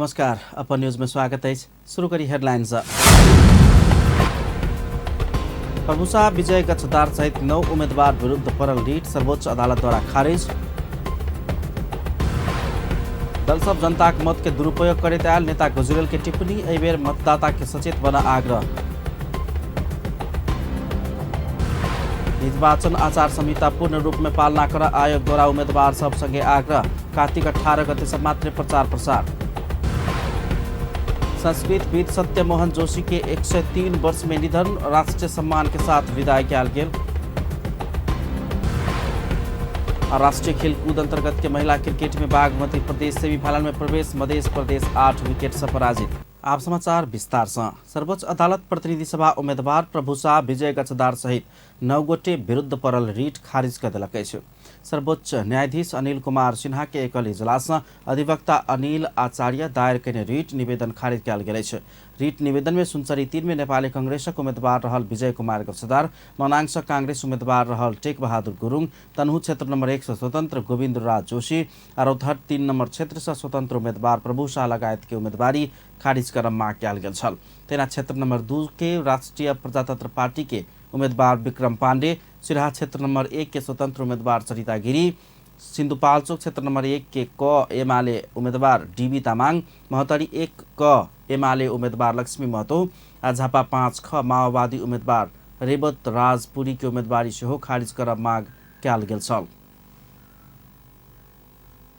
नमस्कार, अपन न्यूज में स्वागत है। शुरू करी हेडलाइंस। प्रभुशाह विजय गच्छदार सहित 9 उम्मीदवार विरुद्ध परल रिट सर्वोच्च अदालत द्वारा खारिज। दल सब जनता के मत के दुरुपयोग करे आयल नेता गजुरेल के टिप्पणी। एहि बेर मतदाता के सचेत बना आग्रह। निर्वाचन आचार संहिता पूर्ण रूप में पालना कर आयोग द्वारा उम्मीदवार सब संगे आग्रह। कार्तिक 18 गते से मात्र प्रचार प्रसार। संस्कृतविद सत्यमोहन जोशी के 103 वर्ष में निधन, राष्ट्रीय सम्मान के साथ विदाई किया गेल। राष्ट्रीय खेलकूद अंतर्गत के महिला क्रिकेट में बागमती प्रदेश सेमीफाइनल में प्रवेश, मध्य प्रदेश 8 विकेट से पराजित। आप समाचार विस्तार से। सर्वोच्च अदालत प्रतिनिधि सभा उम्मीदवार प्रभुशाह विजय गच्छदार सहित 9 गोटे विरुद्ध परल रिट खारिज कर देलक अछि। सर्वोच्च न्यायाधीश अनिल कुमार सिन्हा के एकल इजलास अधिवक्ता अनिल आचार्य दायर कयने रिट निवेदन खारिज कयल गेल अछि। रिट निवेदन में सुनसरी 3 में नेपाली कांग्रेसक उम्मीदवार रहल विजय कुमार गच्छदार, मनाङसँ कांग्रेस उम्मीदवार रहल टेक बहादुर गुरुङ, तनहु क्षेत्र नंबर 1 से स्वतंत्र गोविंद राज जोशी और रौतहट 3 नंबर क्षेत्र से स्वतंत्र उम्मीदवार प्रभुशाह लगायत के उम्मीदवारी खारिज कर माग कयल गेल छल। तेना क्षेत्र नंबर 2 के राष्ट्रीय प्रजातंत्र पार्टी के उम्मीदवार विक्रम पांडे, सिराहा क्षेत्र नंबर 1 के स्वतंत्र उम्मीदवार सरिता गिरी, सिन्धुपाल्चोक क्षेत्र नंबर 1 के क एमाले उम्मीदवार डीबी तामाङ, महोत्तरी 1 क एमाले उम्मीदवार लक्ष्मी महतो, झापा 5 ख माओवादी उम्मीदवार रेवत राजपुरी के उम्मीदवारी सेहो खारिज कर माग कयल गेल छल।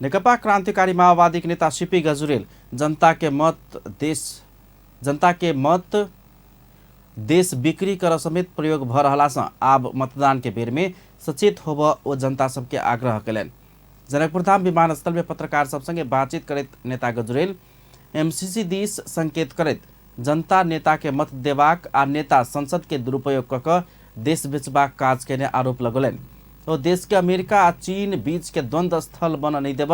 नेकपा क्रान्तिकारी माओवादी के नेता सीपी गजुरेल जनता के मत देश बिक्री कर समेत प्रयोग भ रहलासँ आब मतदान के बेर में सचेत होब ओ जनता सबके आग्रह कयलनि। जनकपुरधाम विमानस्थल में पत्रकार सब संगे बातचीत करैत नेता गजुरेल एमसीसी दिस संकेत करैत जनता नेता के मत देबाक आ नेता संसद के दुरुपयोग क क देश बेचबाक काज केने आरोप लगौलनि। ओ देश के अमेरिका आ चीन बीच के द्वंद्व स्थल बन नहीं देब,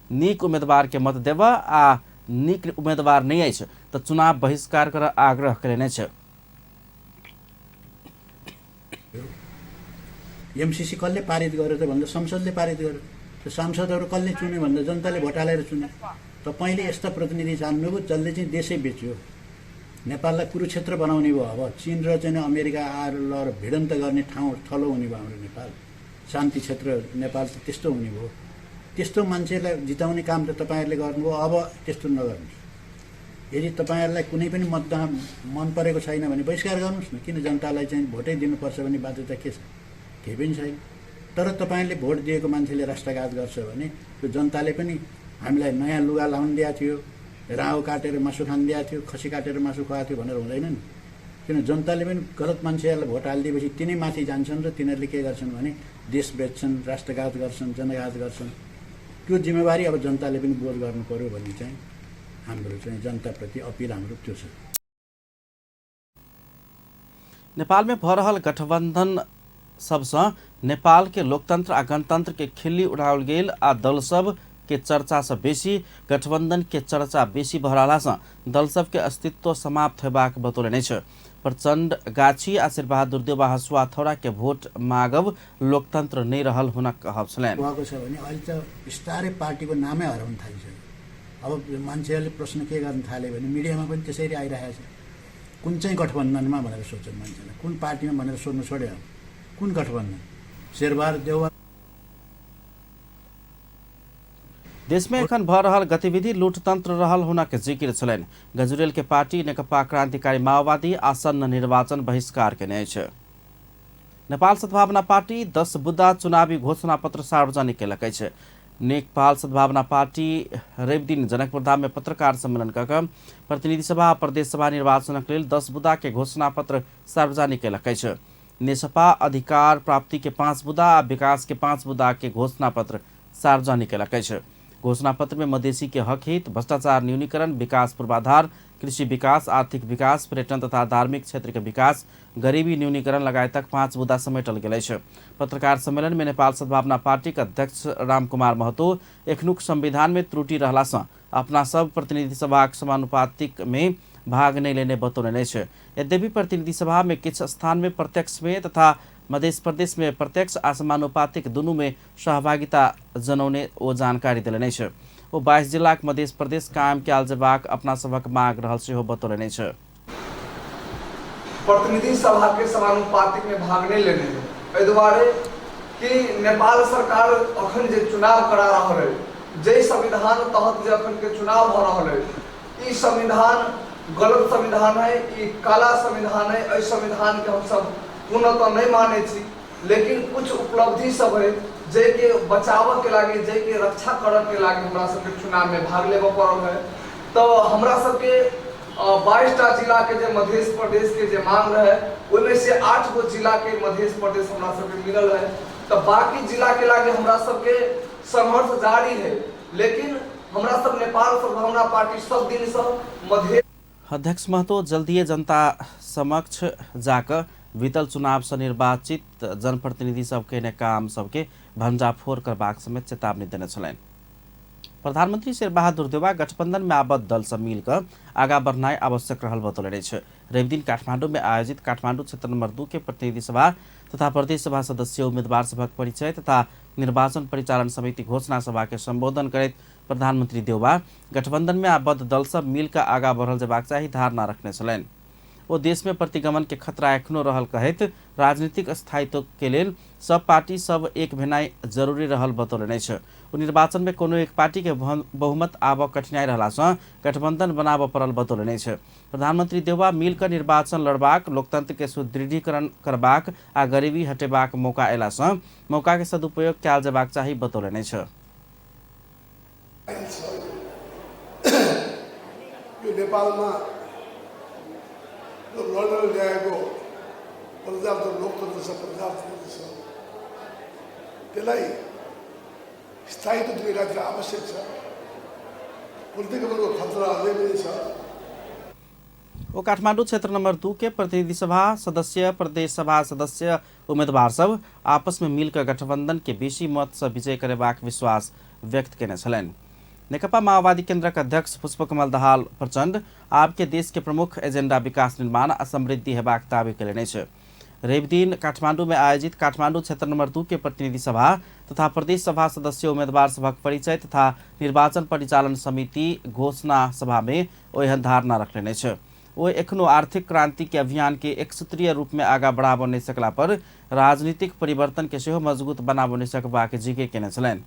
नीक उम्मीदवार के मत देब आ नीक उम्मीदवार नहीं अछि त चुनाव बहिष्कार कर आग्रह कयने छ। एमसीसी कसले पारित गर्यो त भन्दा संसदले पारित गर्यो। त्यो सांसदहरू कसले चुन्यो भन्दा जनताले भोट हालेर चुन्यो। तपाईले यस्ता प्रतिनिधि चाहनुभयो जसले चाहिँ देशै बेच्यो, नेपाललाई कुरुक्षेत्र बनाउने भयो। अब चीन र चाहिँ अमेरिका आएर ल भिडन्त गर्ने ठाउँ थलो हुने भयो हाम्रो नेपाल, शान्ति क्षेत्र नेपाल त त्यस्तो हुने भयो। त्यस्तो मान्छेलाई जिताउने काम त तपाईहरुले गर्नुभयो, अब त्यस्तो नगर्नुस्। यदि तपाईहरुलाई कुनै पनि मतदान मन परेको छैन भने बहिष्कार गर्नुस् न। किन जनतालाई चाहिँ भोटै दिनुपर्छ भन्ने बाध्यता के छ? केही पनि छैन। तर तपाईहरुले भोट दिएको मान्छेले राष्ट्रघात गर्छ भने त्यो जनताले पनि हामीलाई नयाँ लुगा लाउन दिएको थियो, राहो काटेर मासु खान दिएको थियो, खसी काटेर मासु खुवाएको थियो भनेर हुँदैन नि। किन जनताले पनि गलत मान्छेहरूलाई भोट हालिदिएपछि तिनै माथि जान्छन् र तिनीहरूले के गर्छन् भने देश बेच्छन्, राष्ट्रघात गर्छन्, जनघात गर्छन्। त्यो जिम्मेवारी अब जनताले पनि बोध गर्नु पर्यो भन्ने चाहिँ हाम्रो चाहिँ जनताप्रति अपिल हाम्रो त्यो छ। नेपाल में भ रहल गठबन्धन सबसँ नेपाल के लोकतंत्र आ गणतंत्र के खिल्ली उड़ाओल गेल आ दल सब के चर्चा से बेसी गठबंधन के चर्चा बेसी भ रहलासँ दल सब के अस्तित्व समाप्त हेबाक बतौलनि छ। प्रचंड गाछी आ शेरबहादुर देउवा हसुआ थौड़ा के भोट मागब लोकतंत्र नहीं रहल हुन कहब छलनि। भएको छ भने अहिले त बिस्तारै पार्टीको नामै हराउन थालिसक्यो। अब मान्छेहरूले प्रश्न के गर्न थाले भने मिडियामा पनि त्यसरी आइरहेको छ। कुन चाहिँ गठबन्धनमा भनेर सोध्छन् मान्छेले, कुन पार्टीमा भनेर सोध्नु छोड्यो। कुन गठबन्धन? शेरबहादुर देउवा। देश में एखन भ रहल गतिविधि लूटतंत्र रहल हुन के जिक्र छलनि। गजुरेल के पार्टी नेकपा क्रान्तिकारी माओवादी आसन्न निर्वाचन बहिष्कार केने छ। नेपाल सद्भावना पार्टी 10 बुद्धा चुनावी घोषणा पत्र सार्वजनिक केलक अछि। नेपाल सद्भावना पार्टी रवि दिन जनकपुरधाम में पत्रकार सम्मेलन कऽ कऽ प्रतिनिधि सभा प्रदेश सभा निर्वाचनक लेल 10 बुद्धा के घोषणा पत्र सार्वजनिक केलक अछि। नेसपा अधिकार प्राप्ति के 5 बुदा आ विकास के 5 बुदा के घोषणा पत्र सार्वजनिक केलक अछि। घोषणा पत्र में मधेसी के हक हित, भ्रष्टाचार न्यूनीकरण, विकास पूर्वाधार, कृषि विकास, आर्थिक विकास, पर्यटन तथा धार्मिक क्षेत्र के विकास, गरीबी न्यूनीकरण लगायतक 5 बुदा समेटल गेल अछि। पत्रकार सम्मेलन में नेपाल सद्भावना पार्टी के अध्यक्ष रामकुमार महतो एखनुक संविधान में त्रुटि रहलासँ अपना सब प्रतिनिधि सभाक समानुपातिक में भाग नहीं लेने बतौलनि अछि। यद्यपि प्रतिनिधि सभा में किछु स्थान में प्रत्यक्ष में तथा मध्य प्रदेश में प्रत्यक्ष आ समानुपातिक दुनू में सहभागिता जनाउने ओ जानकारी देलनि अछि। ओ 22 जिल्लाक मध्य प्रदेश कायम कयल जेबाक अपना सभक माग रहल सेहो बतौलनि अछि। प्रतिनिधि सभा के समानुपातिक में भाग नहीं लेने एहि दुआरे कि नेपाल सरकार अखन जे चुनाव करा रहल है, जे संविधान तहत जे अखन के चुनाव भ रहल है, ई संविधान गलत संविधान है, ई काला संविधान है। एहि संविधान के हम सब पूर्णतः नहीं माने छी, लेकिन कुछ उपलब्धि सब है जे के बचाव के लागे, जे के रक्षा करऽ के लागे हमरा सबके चुनाव में भाग लेबऽ पड़ल है। तो हमरा सबके 22टा जिला के जे मध्य प्रदेश के जे मांग रहे, उनमें से 8 गो जिला के मध्य प्रदेश हमरा सबके मिलल है। तो बाकी जिला के लागे हमरा सबके संघर्ष जारी है, लेकिन हमरा सब नेपाल सद्भावना पार्टी सब दिन से मध्य। अध्यक्ष महतो जल्दीए जनता समक्ष जाकर बीतल चुनाव से निर्वाचित जनप्रतिनिधि सबके ने काम सबके भंजाफोर करबाक समेत चेतावनी देने छलनि। प्रधानमंत्री शेरबहादुर देउवा गठबंधन में आबद्ध दल सब मिलकर आगा बढ़नाई आवश्यक रहल बतौलनि अछि। रवि दिन काठमांडू में आयोजित काठमांडू क्षेत्र नंबर 2 के प्रतिनिधि सभा तथा प्रदेश सभा सदस्य उम्मीदवार सभक परिचय तथा निर्वाचन परिचालन समिति घोषणा सभा के संबोधन करैत प्रधानमंत्री देउवा गठबंधन में आबद्ध दल सब मिलकर आगा बढ़ल जेबाक चाही धारणा रखने छलनि। वो देश में प्रतिगमन के खतरा एखनो रहल कहैत राजनीतिक स्थायित्व के लेल सब पार्टी सब एक भेनाई जरूरी रहल बतौलनि अछि। ओ निर्वाचन में कोनो एक पार्टी के बहुमत आबऽ कठिनाई रहला सँ गठबंधन बनाबऽ पड़ल बतौलनि अछि। प्रधानमंत्री देउवा मिलकर निर्वाचन लड़बाक, लोकतंत्र के सुदृढ़ीकरण करबाक आ गरीबी हटेबाक मौका अयला सँ मौका के सदुपयोग कयल जेबाक चाही बतौलनि अछि। नेपालमा लडेर ल्याएको पर्याप्त लोकतन्त्र छ, पर्याप्त छ, त्यसलाई स्थायित्व दिने राख्न आवश्यक छ। प्रतिगमनको खतरा अझै पनि छ। वो काठमांडू क्षेत्र नंबर 2 के प्रतिनिधि सभा सदस्य, प्रदेश सभा सदस्य उम्मीदवार सब आपस में मिलकर गठबंधन के बेसी मत से विजय करेबाक विश्वास व्यक्त केने छलनि। नेकपा माओवादी केन्द्रका अध्यक्ष पुष्पकमल दाहाल प्रचण्ड आपके देश के प्रमुख एजेंडा विकास निर्माण आ समृद्धि हेबाक दावी केलनि अछि। रवि दिन काठमांडू में आयोजित काठमांडू क्षेत्र नंबर 2 के प्रतिनिधि सभा तथा प्रदेश सभा सदस्य उम्मीदवार सभक परिचय तथा निर्वाचन परिचालन समिति घोषणा सभा में ओहन धारणा रखने अछि। वो एखनो आर्थिक क्रांति के अभियान के एक सूत्रीय रूप में आगा बढ़ाबऽ नहि सकला पर राजनीतिक परिवर्तन के सेहो मजबूत बनाबऽ नहि सकबाक जिक्र केने छलनि।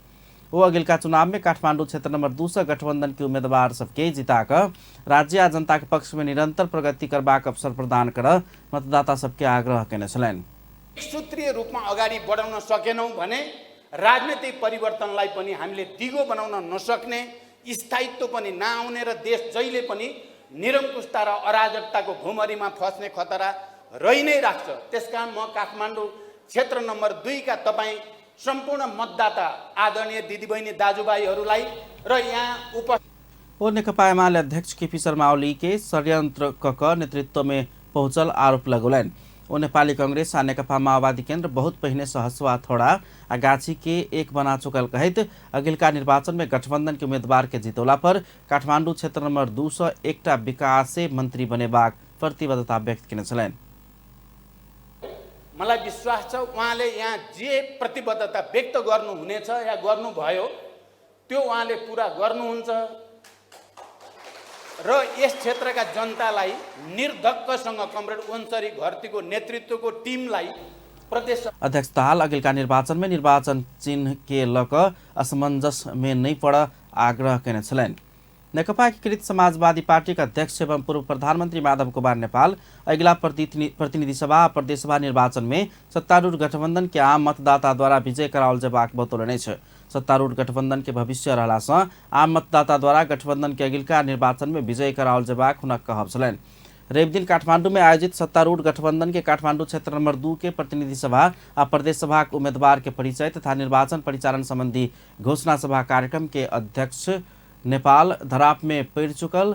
वो अगिलका चुनाव में काठमांडू क्षेत्र नंबर 2 से गठबंधन के उम्मीदवार सबके जिताकर राज्य आ जनता के पक्ष में निरंतर प्रगति करबाक अवसर प्रदान कर मतदाता सबके आग्रह केने छलनि। सूत्रीय रूपमा अगाडि बढाउन सकेनौं भने राजनीतिक परिवर्तनलाई पनि हामीले दिगो बनाउन नसक्ने, स्थायित्व पनि नआउने र देश जहिले पनि निरङ्कुशता र अराजकताको घुमरीमा फस्ने खतरा रहि नै राख्छ। त्यसकारण म काठमाडौँ क्षेत्र नम्बर 2 का तपाईँ सम्पूर्ण मतदाता आदरणीय दिदीबहिनी दाजुभाइहरूलाई र यहाँ वो नेकपा एमाले अध्यक्ष केपी शर्मा ओली के षड्यंत्र कक नेतृत्व में पहुंचल आरोप लगौलनि। वो नेपाली कांग्रेस आ नेकपा माओवादी केन्द्र बहुत पहिने से हसुआ थोड़ा आ गाछी के एक बना चुकल कहैत अगिलका निर्वाचन में गठबंधन के उम्मीदवार के जितौला पर काठमांडू क्षेत्र नंबर 2 से एकटा विकासे मंत्री बनेबाक प्रतिबद्धता व्यक्त केने छलनि। मलाई विश्वास छ उहाँले यहाँ जे प्रतिबद्धता व्यक्त गर्नुहुनेछ या गर्नुभयो त्यो उहाँले पूरा गर्नुहुन्छ र यस क्षेत्रका जनतालाई निर्धक्कसँग कमरेड ओन्सरी घरतीको नेतृत्वको टिमलाई प्रदेश अध्यक्ष दाहाल अगिलका निर्वाचन में निर्वाचन चिन्ह के लक असमंजस में नहीं पड़ आग्रह केने छलनि। नेकपा एकीकृत समाजवादी पार्टी का अध्यक्ष एवं पूर्व प्रधानमंत्री माधव कुमार नेपाल अगिला प्रतिनिधि सभा प्रदेश सभा निर्वाचन में सत्तारूढ़ गठबंधन के आम मतदाता द्वारा विजय कराओल जेबाक बतौलनि अछि। सत्तारूढ़ गठबंधन के भविष्य रहला सँ आम मतदाता द्वारा गठबंधन के अगिलका निर्वाचन में विजय कराओल जेबाक हुनक कहब छलनि। रवि दिन काठमांडू में आयोजित सत्तारूढ़ गठबंधन के काठमांडू क्षेत्र नंबर 2 के प्रतिनिधि सभा और प्रदेश सभा के उम्मीदवार के परिचय तथा निर्वाचन परिचालन संबंधी घोषणा सभा कार्यक्रम के अध्यक्ष नेपाल धराप में पड़ चुकल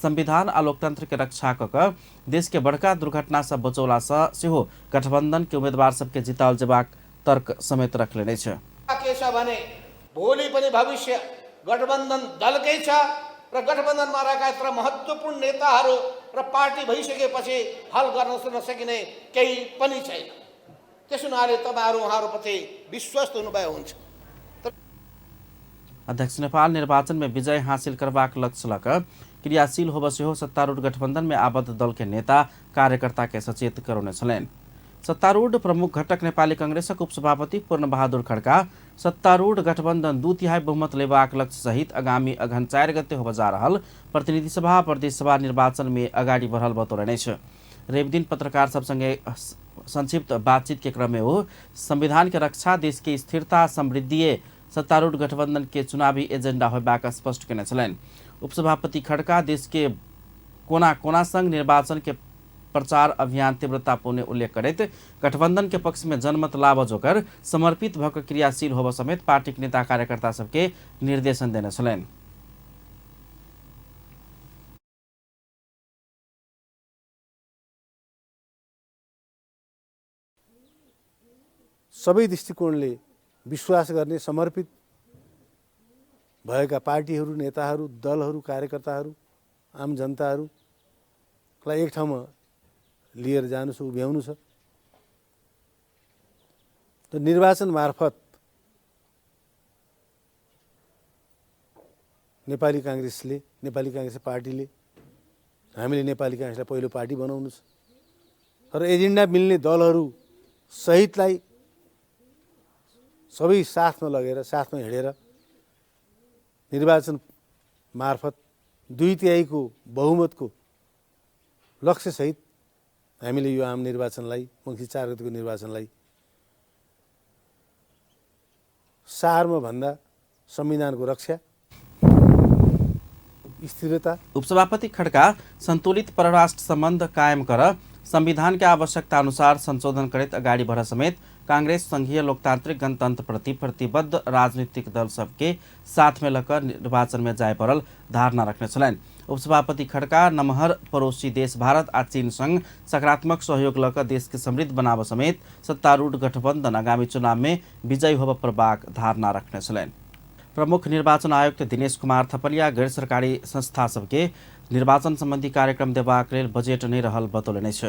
संविधान आ लोकतंत्र के रक्षा कऽ देश के बड़का दुर्घटना से बचौला से सेहो गठबंधन के उम्मीदवार सबके जिताओल जेबाक तर्क समेत रखलेने छ। भने भोलि पनि भविष्य गठबन्धन दलकै छ र गठबन्धनमा रहेका यत्र महत्त्वपूर्ण नेताहरू र पार्टी भइसकेपछि हल गर्न नसकिने केही पनि छैन। त्यसो हुनाले तपाईहरु उहाँहरूप्रति विश्वस्त हुनुभयो हुन्छ। अध्यक्ष नेपाल निर्वाचन में विजय हासिल करबाक लक्ष्य लक क्रियाशील होब सेहो सत्तारूढ़ गठबंधन में आबद्ध दल के नेता कार्यकर्ता के सचेत करौने छलैन। सत्तारूढ़ प्रमुख घटक नेपाली कांग्रेसक उपसभापति पूर्ण बहादुर खड्का सत्तारूढ़ गठबन्धन 2/3 बहुमत लेबाक लक्ष्य सहित आगामी अगहन 4 गते होब जा रहल प्रतिनिधि सभा प्रदेश सभा निर्वाचन में अगाडि बढ़ल बतौलने छ। रवि दिन पत्रकार सबसँगै संक्षिप्त बातचीत के क्रम में वो संविधान के रक्षा, देश की स्थिरता, समृद्धि सत्तारूढ़ गठबंधन के चुनावी एजेंडा होबाक स्पष्ट केने छलैन। उपसभापति खड्का देश के कोना कोना संग निर्वाचन के प्रचार अभियान तीव्रतापूर्ण उल्लेख करैत गठबंधन के पक्ष में जनमत लाभ जोकर समर्पित भक क्रियाशील होब समेत पार्टी नेता कार्यकर्ता सबके निर्देशन देने छलैन। सबै दृष्टिकोणले विश्वास गर्ने समर्पित भएका पार्टीहरू, नेताहरू, दलहरू, कार्यकर्ताहरू, आम जनताहरूलाई एक ठाउँमा लिएर जानु छ, उभ्याउनु छ। त निर्वाचन मार्फत नेपाली कांग्रेस पार्टीले हामीले नेपाली कांग्रेसलाई पहिलो पार्टी बनाउनु छ र एजेन्डा मिल्ने दलहरू सहितलाई सबै साथमा लगेर साथमा हिँडेर निर्वाचन मार्फत 2/3 बहुमतको लक्ष्य सहित हामीले यो आम निर्वाचनलाई मङ्सिर 4 गतेको निर्वाचनलाई सारमा भन्दा संविधानको रक्षा, स्थिरता। उपसभापति खड्का संतुलित परराष्ट्र संबंध कायम कर संविधान के आवश्यकता अनुसार संशोधन करते अगाडि बढ़ समेत कांग्रेस संघीय लोकतांत्रिक गणतंत्र प्रति प्रतिबद्ध राजनीतिक दल सबके साथ में लकर निर्वाचन में जाए परल धारणा रखने छलैन। उपसभापति खड्का नमहर पड़ोसी देश भारत आ चीन संग सकारात्मक सहयोग लकर देश के समृद्ध बनाव समेत सत्तारूढ़ गठबंधन आगामी चुनाव में विजयी होब प्रबाक धारणा रखने छलैन। प्रमुख निर्वाचन आयुक्त दिनेश कुमार थपलिया गैर सरकारी संस्था सबके निर्वाचन संबंधी कार्यक्रम देबाक लेल बजेट नहीं रहल बतौलने छ।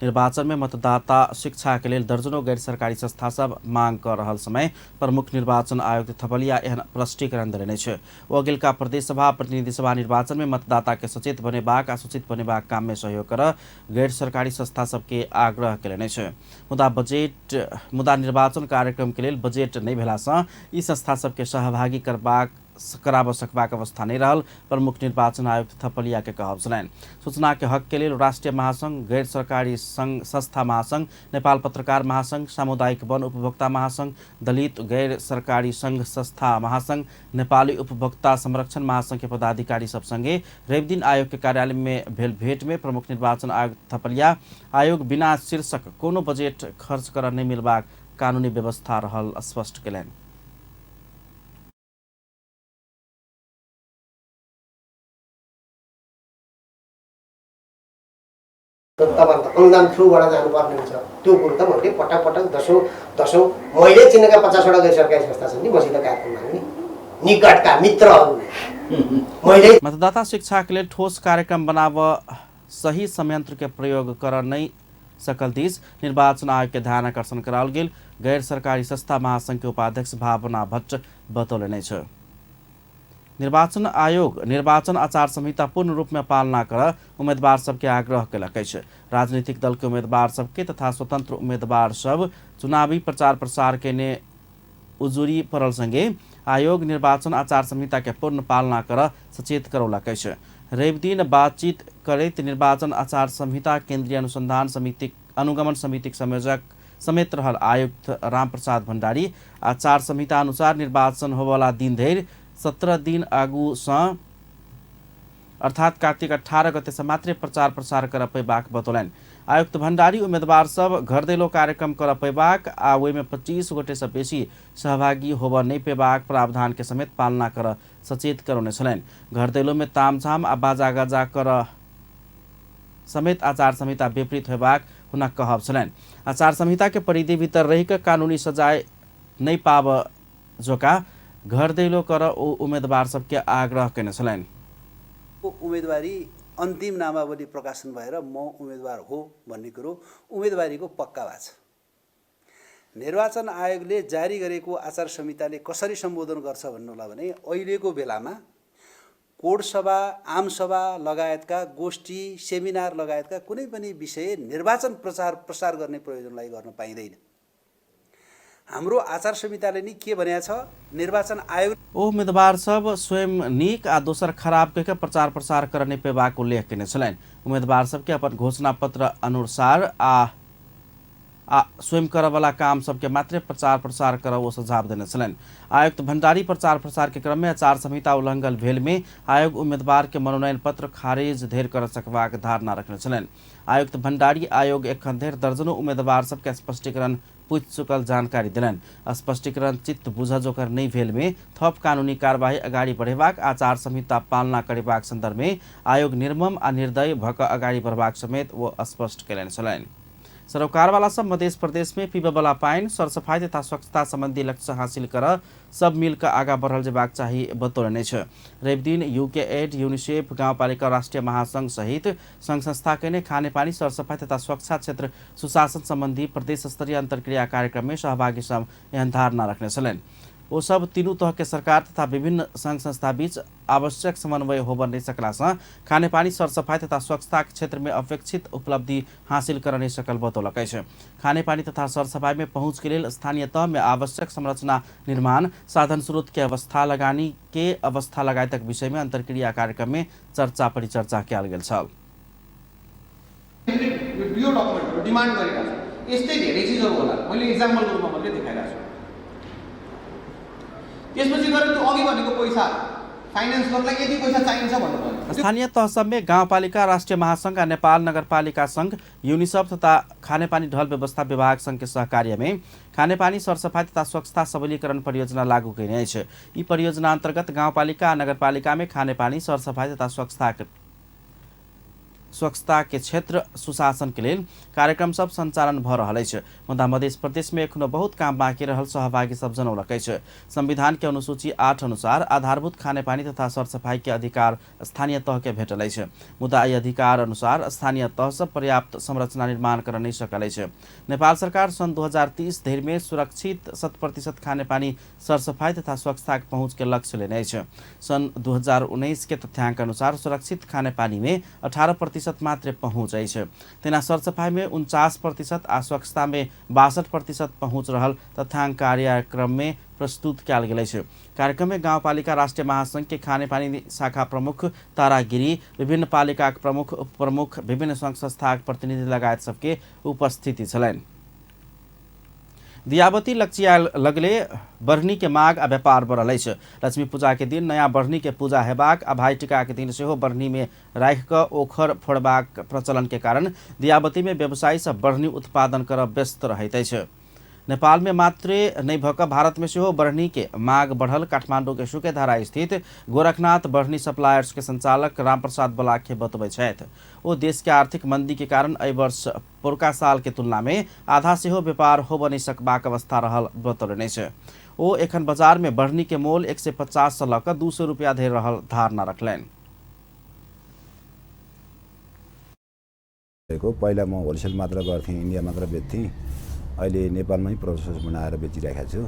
निर्वाचन में मतदाता शिक्षा के लिए दर्जनों गैर सरकारी संस्था सब मांग कर रहल समय प्रमुख निर्वाचन आयुक्त थपलिया एहन प्रष्टीकरण देने छ। वो अगिलका प्रदेश सभा प्रतिनिधि सभा निर्वाचन में मतदाता के सचेत बनेबाक आ सूचित बनेबाक काम में सहयोग कर गैर सरकारी संस्था सबके आग्रह केलने छ। मुदा निर्वाचन कार्यक्रम के लिए बजेट नहीं भेलासँ यी संस्था सबके सहभागी कराब सकबाक अवस्था नहीं रहल प्रमुख निर्वाचन आयुक्त थपलिया के कहब छलैन। सूचना के हक के लिए राष्ट्रीय महासंघ, गैर सरकारी संघ संस्था महासंघ, नेपाल पत्रकार महासंघ, सामुदायिक वन उपभोक्ता महासंघ, दलित गैर सरकारी संघ संस्था महासंघ, नेपाली उपभोक्ता संरक्षण महासंघ के पदाधिकारी सब संगे रवि दिन आयोग के कार्यालय में भेट में प्रमुख निर्वाचन आयुक्त थपलिया आयोग बिना शीर्षक कोनो बजेट खर्च कर नहीं मिलबाक कानूनी व्यवस्था रहल स्पष्ट केलैन। तपाईँहरू त अनुदान थ्रुबाट जानुपर्ने हुन्छ। त्यो कुरो त मैले पटक दशौं मैले चिनेका 50वटा गैर सरकारी संस्था छन् नि मसित कार्यक्रममा नि निकटका मित्रहरू। मतदाता शिक्षा के लिए ठोस कार्यक्रम बनाव सही संयंत्र के प्रयोग कर नहीं सकल दिस निर्वाचन आयोग के ध्यान आकर्षण कराल गेल गैर सरकारी संस्था महासंघ के उपाध्यक्ष भावना भट्ट बतौलने छ। निर्वाचन आयोग निर्वाचन आचार संहिता पूर्ण रूप में पालना कर उम्मीदवार सबके आग्रह केलक अछि। राजनीतिक दल के उम्मीदवार सबके तथा स्वतंत्र उम्मीदवार सब चुनावी प्रचार प्रसार केने उजुरी पड़ल संगे आयोग निर्वाचन आचार संहिता के पूर्ण पालना कर सचेत करौलक अछि। रवि दिन बातचीत करैत निर्वाचन आचार संहिता केंद्रीय अनुसंधान समिति अनुगमन समिति संयोजक समेत रहल आयुक्त रामप्रसाद भण्डारी आचार संहिता अनुसार निर्वाचन होवाला दिन धरि 17 दिन आगू अर्थात कार्तिक 18 गते से मात्रै प्रचार प्रसार कर पैबाक बतौलन। आयुक्त भण्डारी उम्मीदवार सब घर दैलो कार्यक्रम कर पैबाक आ ओहि में 25 गोटे से बेसी सहभागी होब नहीं पैबाक प्रावधान के समेत पालना कर सचेत करौने छलैन। घर दैलो में तामझाम आ बाजा गाजा कर समेत आचार संहिता विपरीत होबाक हुना कहब छलैन। आचार संहिता के परिधि भीतर रहिक कानूनी सजाय नहीं पाब जोका घर दैलो कर उम्मीदवार सबके आग्रह केने छलैन। उम्मेदवारी अन्तिम नामावली प्रकाशन भएर म उम्मेदवार हो भन्ने कुरो उम्मेदवारीको पक्का भएको छ। निर्वाचन आयोगले जारी गरेको आचार संहिताले कसरी सम्बोधन गर्छ भन्नुलाई भने अहिलेको बेलामा कोड सभा, आम सभा लगायतका गोष्ठी, सेमिनार लगायतका कुनै पनि विषय निर्वाचन प्रसार गर्ने प्रयोजनलाई गर्न पाइँदैन। हाम्रो आचार संहिताले नि के भनेको छ, निर्वाचन आयोग उम्मीदवार सब स्वयं नीक आ दोसर खराब कह के प्रचार प्रसार करने पे बाक उल्लेख केने छलनि। उम्मीदवार सबके अपन घोषणा पत्र अनुसार स्वयं करऽ वाला काम सबके मात्र प्रचार प्रसार करऽ वो सुझाव देने छलनि। आयुक्त भंडारी प्रचार प्रसार के क्रम में आचार संहिता उल्लंघन भेल में आयोग उम्मीदवार के मनोनयन पत्र खारिज धेर कर सकबाक धारणा रखने छलनि। आयुक्त भंडारी आयोग एखन धेर दर्जनों उम्मीदवार सबके स्पष्टीकरण पूछ चुकल जानकारी दिलनि। स्पष्टीकरण चित्त बुझ जोकर नहीं भेल में थप कानूनी कार्यवाही अगाडि बढ़ेबाक, आचार संहिता पालना करेबाक सन्दर्भ में आयोग निर्मम आ निर्दय भक अगाडि बढ़बाक समेत वो स्पष्ट केलनि छलनि। सरोकारवाला सब मध्य प्रदेश में पीबयवला पानी, सरसफाई तथा स्वच्छता संबंधी लक्ष्य हासिल कर सब मिलकर आगा बढ़ल जेबाक चाही बतौलने छ। रवि दिन यूके एड, यूनिसेफ, गाउँपालिका राष्ट्रिय महासंघ सहित संघ संस्था के ने खानेपानी, सरसफाई तथा स्वच्छता क्षेत्र सुशासन संबंधी प्रदेश स्तरीय अंतर्क्रिया कार्यक्रम में सहभागी सब एहन धारणा रखने छलनि। वो सब तीनों तह के सरकार तथा विभिन्न संघ संस्था बीच आवश्यक समन्वय होबऽ नहीं सकला से खानेपानी, सरसफाई तथा स्वच्छता के क्षेत्र में अपेक्षित उपलब्धि हासिल कर नहीं सकल बतौलक छै। खानेपानी तथा सरसफाई में पहुँच के लिए स्थानीय तह में आवश्यक संरचना निर्माण, साधन स्रोत के अवस्था, लगानी के अवस्था लगायतक विषय में अंतर्क्रिया कार्यक्रम में चर्चा परिचर्चा कयल गेल छ। यो डकुमेन्टहरु डिमान्ड गरेका छन्, यस्तै धेरै चीजहरु होला। मैले एक्जाम्पलको रूपमा मात्रै देखाइरहेको छु। त्यसपछि गएर त्यो अघि भनेको पैसा फाइनान्स गर्नलाई यति पैसा चाहिन्छ भन्नुपर्छ। स्थानीय तह सब में गाउँपालिका राष्ट्रिय महासंघ, नेपाल नगरपालिका संघ, यूनिसेफ तथा खानेपानी ढल व्यवस्था विभाग संघ के सहकार्य में खानेपानी, सरसफाई तथा स्वच्छता सबलीकरण परियोजना लागू कयने अछि। यी परियोजना अंतर्गत गाउँपालिका, नगरपालिका में खानेपानी, सरसफाई तथा स्वच्छता के क्षेत्र सुशासन के लिए कार्यक्रम सब संचालन भ रहल अछि। मुदा मध्य प्रदेश में एखनो बहुत काम बाँकी रहल सहभागी सब जनौलक अछि। संविधान के अनुसूची 8 अनुसार आधारभूत खानेपानी तथा सरसफाई के अधिकार स्थानीय तह के भेटल अछि। मुदा एहि अधिकार अनुसार स्थानीय तह सब पर्याप्त संरचना निर्माण कर नहीं सकल अछि। नेपाल सरकार सन 2030 धरि में सुरक्षित 100% खानेपानी, सरसफाई तथा स्वच्छता के पहुँच के लक्ष्य लेने अछि। सन 2019 के तथ्यांक अनुसार सुरक्षित खानेपानी में 18% मात्र पहुँच अछि। तेना सरसफाई में 49% आ स्वच्छता में 62% पहुँच रहल तथ्यांक कार्यक्रम में प्रस्तुत कयल गेल अछि। कार्यक्रम में गाउँपालिका राष्ट्रिय महासंघ के खानेपानी शाखा प्रमुख तारा गिरी, विभिन्न पालिका प्रमुख, उप प्रमुख, विभिन्न संघ संस्था प्रतिनिधि लगायत सबके उपस्थिति छलनि। दियावती लक्ष्य लगले बरनी के माग आ व्यापार बढ़ल अछि। लक्ष्मी पूजा के दिन नया बरनी के पूजा हेबाक आ भाई टीका के दिन सेहो बरनी में राखि कऽ ओखर फोड़बाक प्रचलन के कारण दियावती में व्यवसायी सब बरनी उत्पादन करब व्यस्त रहैत अछि। नेपाल में मात्र नहीं भक भारत में सेहो बरनी के माग बढ़ल। काठमांडू के सुकेधारा स्थित गोरखनाथ बरनी सप्लायर्स के संचालक रामप्रसाद बलाखे बतबै छथि। वो देश के आर्थिक मंदी के कारण एहि वर्ष पुरका साल के तुलना में आधा सेहो व्यापार होबऽ नहीं सकबाक अवस्था रहल बतौलनि छै। वो एखन बाजार में बरनी के मोल 150 से लऽ कऽ 200 रुपया धरि रहल धारणा रखलनि। पहिला म होलसेल मात्र गर्थेँ, इन्डिया मात्र बेच्थेँ। अहिले नेपालमै प्रोसेस बनाएर बेचिरहेको छु।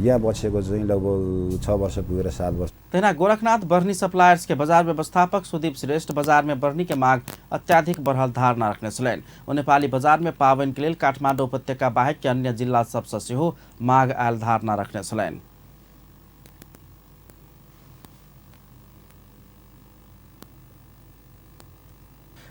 यहाँ बसेको चाहिँ लगभग 6 वर्ष पुगेर 7 वर्ष। तेना गोरखनाथ बरनी सप्लायर्स के बाजार व्यवस्थापक सुदीप श्रेष्ठ बाजार में बरनी के माग अत्याधिक बढ़ल धारणा रखने छलनि। वो नेपाली बाजार में पावनि के लेल काठमांडू उपत्यका बाहेक के अन्य जिला सबसँ सेहो माग आयल धारणा रखने छलनि।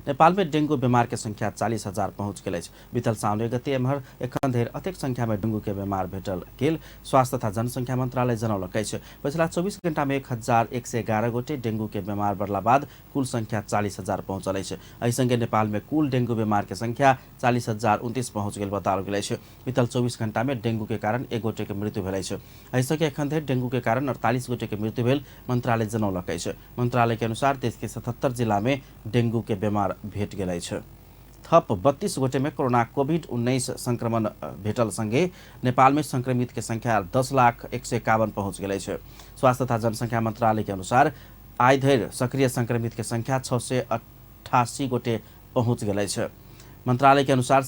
नेपाल में डेंगू बीमार के संख्या 40,000 पहुँच गेल अछि। बीतल साउन गते एम्हर एखन धरि अतेक संख्या में डेंगू के बीमार भेटल गेल स्वास्थ्य तथा जनसंख्या मंत्रालय जनौलक अछि। पिछला 24 घंटा में 1111 गोटे डेंगू के बीमार बढ़ला बाद कुल संख्या 40,000 पहुँचल अछि। एहि संगे नेपाल में कुल डेंगू बीमार के संख्या 40,029 पहुँच गेल बताओल गेल अछि। बीतल 24 घंटा में डेंगू के कारण 1 गोटे के मृत्यु भेल अछि। एहि संगे एखन धरि डेंगू के कारण 48 गोटे के मृत्यु भेल मंत्रालय जनौलक अछि। मंत्रालय के अनुसार देश के 77 जिला में डेंगू के बीमार भेट गेल अछि। थप 32 गोटे में कोरोना कोभिड-19 संक्रमण भेटल संगे नेपाल में संक्रमित के संख्या 10,151 पहुँच गेल अछि। स्वास्थ्य तथा जनसंख्या मंत्रालय के अनुसार आइ धरि सक्रिय संक्रमित के संख्या 688 गोटे पहुँच गेल अछि। मंत्रालय के अनुसार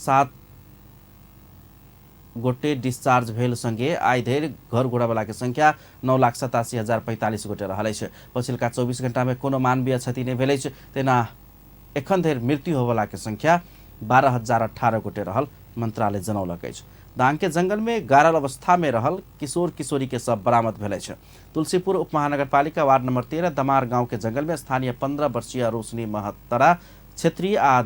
गोटे डिस्चार्ज भेल सँगै आइ धरि घर घोडावालाके सङ्ख्या 9,87,045 गोटे रहल अछि। पछिल्का 24 घण्टामे कोनो मानवीय क्षति नहि भेल अछि। तेना एखन धरि मृत्यु होबयवलाके सङ्ख्या 12,018 गोटे रहल मन्त्रालय जनौलक अछि। दाङके जंगलमे गारल अवस्थामे रहल किशोर किशोरीके शव बरामद भेल अछि। तुलसीपुर उपमहानगरपालिका वार्ड नम्बर 13 दमार गाउँके जंगलमे स्थानीय 15 वर्षीय रोशनी महतरा क्षेत्री आ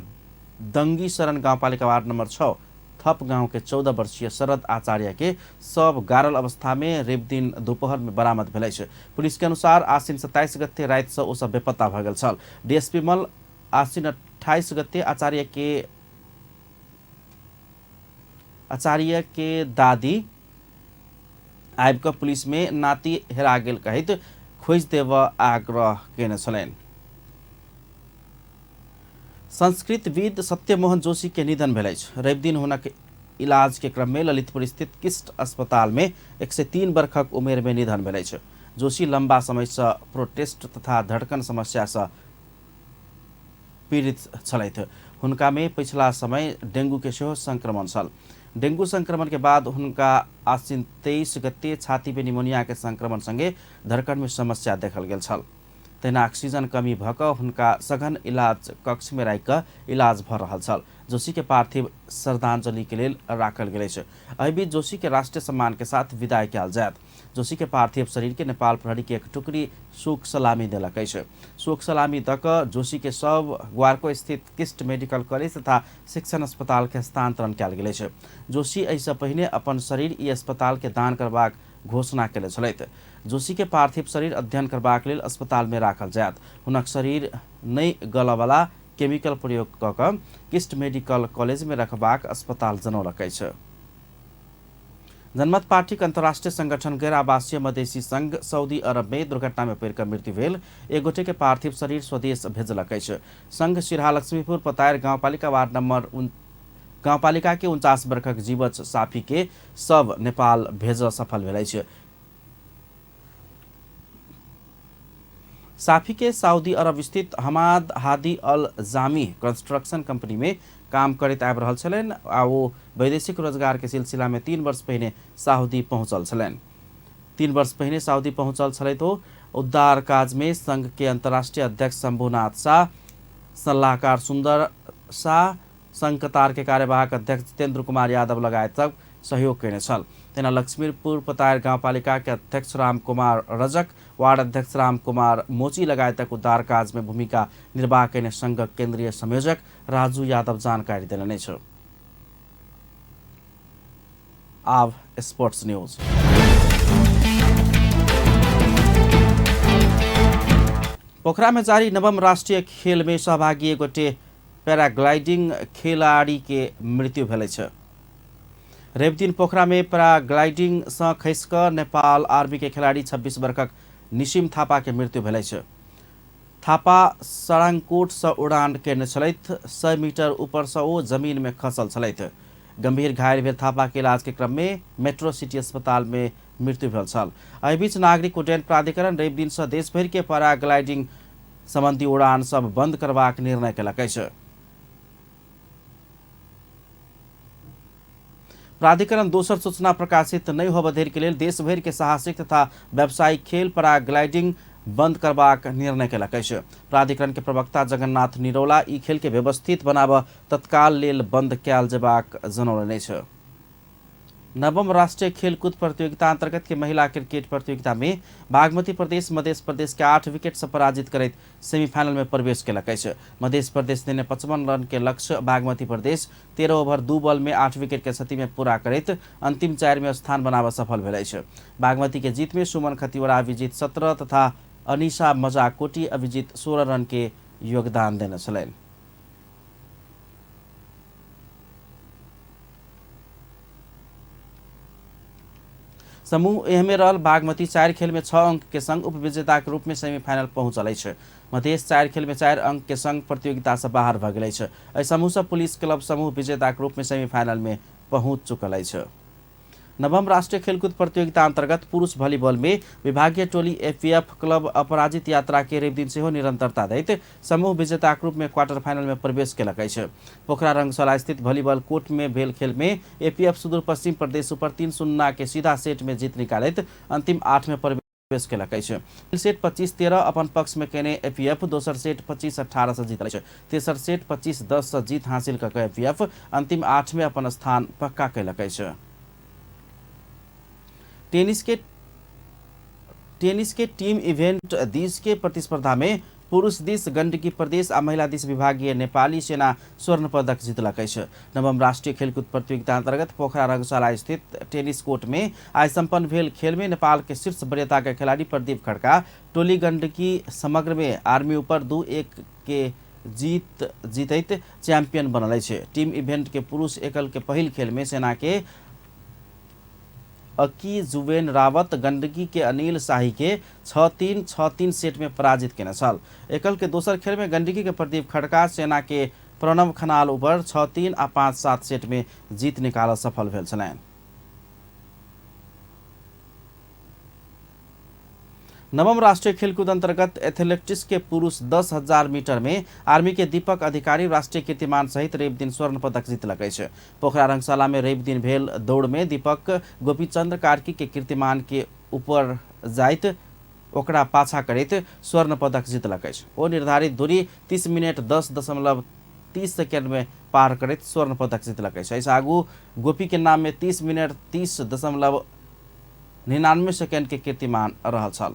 दङ्गी शरण गाउँपालिका वार्ड नम्बर 6 थप गाउँके 14 वर्षीय शरद आचार्य के सब गारल अवस्था में रेप दिन दोपहर में बरामद भेल अछि। पुलिस के अनुसार आसिन 27 गते राति से ओ सब बेपत्ता भ गेल छल। डीएसपी मल आसिन 28 गते आचार्य के दादी आबि कऽ पुलिस में नाती हेरा गेल कहैत खोज देव आग्रह केने छलनि। संस्कृतविद सत्यमोहन जोशी के निधन भेल अछि। रवि दिन हुनक इलाज के क्रम में ललितपुर स्थित किस्ट अस्पताल में 103 वर्षक उमेर में निधन भेल अछि। जोशी लंबा समय से प्रोटेस्ट तथा धड़कन समस्या से पीड़ित छलथि। हुनका में पिछला समय डेंगू के सेहो संक्रमण छल। डेंगू संक्रमण के बाद हुनका आसिन 23 गते छाती में निमोनिया के संक्रमण संगे धड़कन में समस्या देखल गेल छल। तेना ऑक्सीजन कमी भ कऽ हुनका सघन इलाज कक्ष में राखि कऽ इलाज भ रहल छल। जोशी के पार्थिव श्रद्धांजलि के लेल राखल गेल अछि। एहि बीच जोशी के राष्ट्रीय सम्मान के साथ विदाई कयल जायत। जोशी के पार्थिव शरीर के नेपाल प्रहरी के एक टुकड़ी शोक सलामी देलक अछि। शोक सलामी दऽ कऽ जोशी के शव ग्वारको स्थित किस्ट मेडिकल कॉलेज तथा शिक्षण अस्पताल के हस्तांतरण कयल गेल अछि। जोशी एहिसँ पहिने अपन शरीर ई अस्पताल के दान करबाक घोषणा केले छलथि। जोशी के पार्थिव शरीर अध्ययन करबाक लेल अस्पताल में राखल जायत। हुनक शरीर नहि गलयवला केमिकल प्रयोग कऽ कऽ किस्ट मेडिकल कॉलेज में रखबाक अस्पताल जनौलक अछि। जनमत पार्टीक अंतर्राष्ट्रीय संगठन गैर आवासीय मधेसी संघ सऊदी अरब में दुर्घटना में पड़ि कऽ मृत्यु भेल एक गोटे के पार्थिव शरीर स्वदेश भेजलक अछि। संघ सिरहा लक्ष्मीपुर पतायर गाउँपालिका के 49 वर्षक जीवच साफी के सब नेपाल भेज सफल भेल अछि। साफी के सऊदी अरब स्थित हमाद हादी अल जामी कंस्ट्रक्शन कंपनी में काम करैत आबि रहल छलनि आ ओ वैदेशिक रोजगार के सिलसिला में 3 वर्ष पहिने सऊदी पहुंचल छलनि। 3 वर्ष पहिने सऊदी पहुंचल छलथि। ओ उद्धार काज में संघ के अंतर्राष्ट्रीय अध्यक्ष शंभुनाथ शाह, सलाहकार सुंदर शाह, संघ कतार के कार्यवाहक अध्यक्ष जितेंद्र कुमार यादव लगायत सब सहयोग केने छल। तेना लक्ष्मीपुर पतायर गाउँपालिका के अध्यक्ष राम कुमार रजक, वार्ड अध्यक्ष राम कुमार मोची लगायतक उद्धार काज में भूमिका निर्वाह केने संघक केंद्रीय संयोजक राजू यादव जानकारी देलनि अछि। आब स्पोर्ट्स न्यूज। पोखरा में जारी नवम राष्ट्रीय खेल में सहभागी एक गोटे पैराग्लाइडिंग खिलाड़ी के मृत्यु भेल अछि। रवि दिन पोखरा में पैराग्लाइडिंग से खसि कऽ नेपाल आर्मी के खिलाड़ी 26 वर्षक निशिम थापा के मृत्यु भेल अछि। थापा सराङकोट से उड़ान केने छलथि। 100 मीटर ऊपर से ओ जमीन में खसल छलथि। गंभीर घायल भेल थापा के इलाज के क्रम में मेट्रो सिटी अस्पताल में मृत्यु भेल छल। एहि बीच नागरिक उड्डयन प्राधिकरण रवि दिन से देश भरि के पैराग्लाइडिंग संबंधी उड़ान सब बंद करबाक निर्णय केलक अछि। प्राधिकरण दोसर सूचना प्रकाशित नहीं होबय धरि के लेल देश भरि के साहसिक तथा व्यावसायिक खेल पैराग्लाइडिंग बंद करबाक निर्णय केलक अछि। प्राधिकरण के प्रवक्ता जगन्नाथ निरौला ई खेल के व्यवस्थित बनाबऽ तत्काल लेल बंद कयल जेबाक जनौलनि अछि। नवम राष्ट्रीय खेलकूद प्रतियोगिता अंतर्गत के महिला क्रिकेट प्रतियोगिता में बागमती प्रदेश मध्य प्रदेश के 8 विकेट से पराजित करैत सेमीफाइनल में प्रवेश केलक अछि। मध्य प्रदेश ने 55 रन के लक्ष्य बागमती प्रदेश 13 ओवर 2 बॉल में 8 विकेट के क्षति में पूरा करैत अंतिम 4 में स्थान बनाबऽ सफल भेल अछि। बागमती के जीत में सुमन खतिवड़ा अभिजीत 17 तथा अनिशा मजाकोटी अभिजीत 16 रन के योगदान देने छलनि। समूह ए में रहल बागमती 4 खेल में 6 अंक के संग उपविजेता के रूप में सेमीफाइनल पहुंचल अछि। मधेश 4 खेल में 4 अंक के संग प्रतियोगिता से बाहर भ गेल अछि। एहि समूह से पुलिस क्लब समूह विजेता के रूप में सेमीफाइनल में पहुंच चुकल अछि। नवम राष्ट्रीय खेलकूद प्रतियोगिता अंतर्गत पुरुष भलिबल में विभागीय टोली एफपीएफ क्लब अपराजित यात्रा के रेब दिन से हो निरंतरता दैत समूह विजेता रूप में क्वार्टर फाइनल में प्रवेश केलकै छ। पोखरा रंगशाला स्थित भलिबल कोर्ट में भेल खेल में एपीएफ सुदूरपश्चिम प्रदेश ऊपर 3-0 के सीधा सेट में जीत निकालत अंतिम 8 में प्रवेश केलकै छ। सेट 25-13 अपन पक्ष में केने एपीएफ दोसर सेट 25-18 से जीतल छ। तेसर सेट 25-10 से जीत हासिल करके एपीएफ अंतिम 8 में अपन स्थान पक्का केलकै छ। टेनिस के टीम इवेंट दिस के प्रतिस्पर्धा में पुरुष दिस गण्डकी प्रदेश आ महिला दिस विभागीय नेपाली सेना स्वर्ण पदक जीतलकै छ। नवम राष्ट्रीय खेलकूद प्रतियोगिता अंतर्गत पोखरा रंगशाला स्थित टेनिस कोर्ट में आज संपन्न भेल खेल में नेपाल के शीर्ष वरीयता के खिलाड़ी प्रदीप खड्का टोली गण्डकी समग्र में आर्मी ऊपर 2-1 के जीतैत चैंपियन बनल छै। टीम इवेंट के पुरुष एकल के पहिल खेल में सेना के अकी जुवेन रावत गंडकी के अनिल शाही के 6-3, 6-3 सेट में पराजित केने छल। एकल के दोसर खेल में गंडकी के प्रदीप खड्का सेना के प्रणव खनाल ऊपर 6-3 आ 5-7 सेट में जीत निकाल सफल भेल छलैन। नवम राष्ट्रीय खेलकूद अंतर्गत एथलेटिक्स के पुरुष 10,000 मीटर में आर्मी के दीपक अधिकारी राष्ट्रीय कीर्तिमान सहित रेब दिन स्वर्ण पदक जीतलकै छ। पोखरा रंगशाला में रेब दिन भेल दौड़ में दीपक गोपीचंद्र कार्की के कीर्तिमान के ऊपर जाइत ओकरा पाछा करैत स्वर्ण पदक जीतलकै छ। ओ निर्धारित दूरी 30 मिनट 10.30 सेकेंड में पार करैत स्वर्ण पदक जीतलकै छ। इस आगू गोपी के नाम में 30 मिनट 30.99 सेकेंड के कीर्तिमान रहल छल।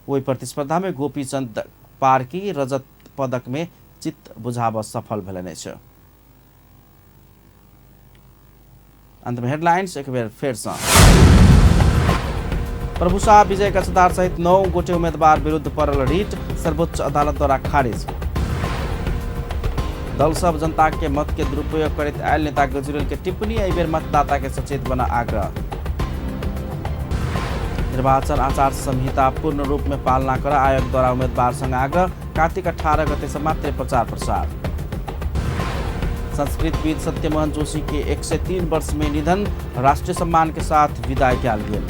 वही प्रतिस्पर्धा में गोपीचंद पार्की रजत पदक में चित्त बुझाव सफल भेलने छ। अंत में हेडलाइंस एक बेर फेर से। प्रभु शाह विजय कचदार सहित 9 गोटे उम्मीदवार विरुद्ध परल रिट सर्वोच्च अदालत द्वारा खारिज। दल सब जनता के मत के दुरुपयोग करते आयल नेता गजुरेल के टिप्पणी एहि बेर मतदाता के सचेत बना आग्रह। निर्वाचन आचार संहिता पूर्ण रूप में पालना कर आयोग द्वारा उम्मीदवार संग आग्रह। कार्तिक 18 गते से मात्र प्रचार प्रसार। संस्कृतविद सत्यमोहन जोशी के 103 वर्ष में निधन, राष्ट्रीय सम्मान के साथ विदाई कयल गेल।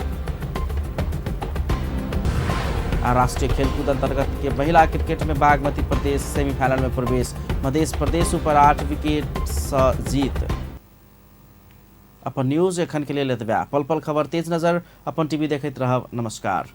राष्ट्रीय खेलकूद अंतर्गत के महिला क्रिकेट में बागमती प्रदेश सेमीफाइनल में प्रवेश, मध्य प्रदेश ऊपर 8 विकेट से जीत। अपन न्यूज एखन के लिए लेतबा पल पल खबर तेज नजर अपन टीवी देखते रहब। नमस्कार।